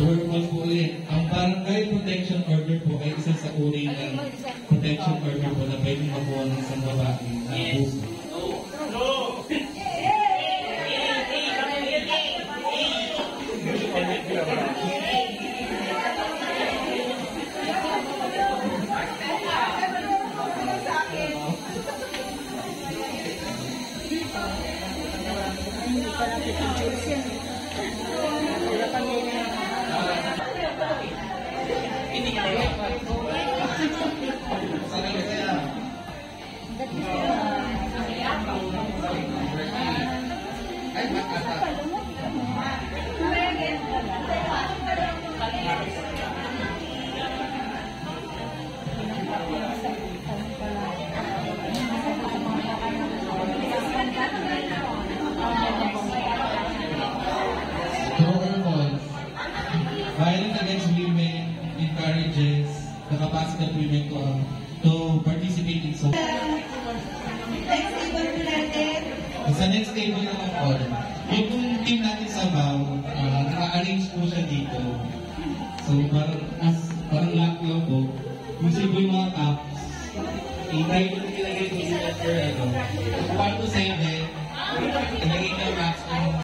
word po ulit. Ang Barangay Protection Order po ay isa sa uri ng protection order po na pwedeng makuha ng isang babae na abuso. Violence against women encourages the capacity of women to participate in social. Sa next table naman po, yung team natin sa BAW, naka-arrange po siya dito. So parang lock lang po. Kung sibo yung mga cups, i-try ko ilagay ko sila for 1 to 7, ilagay na max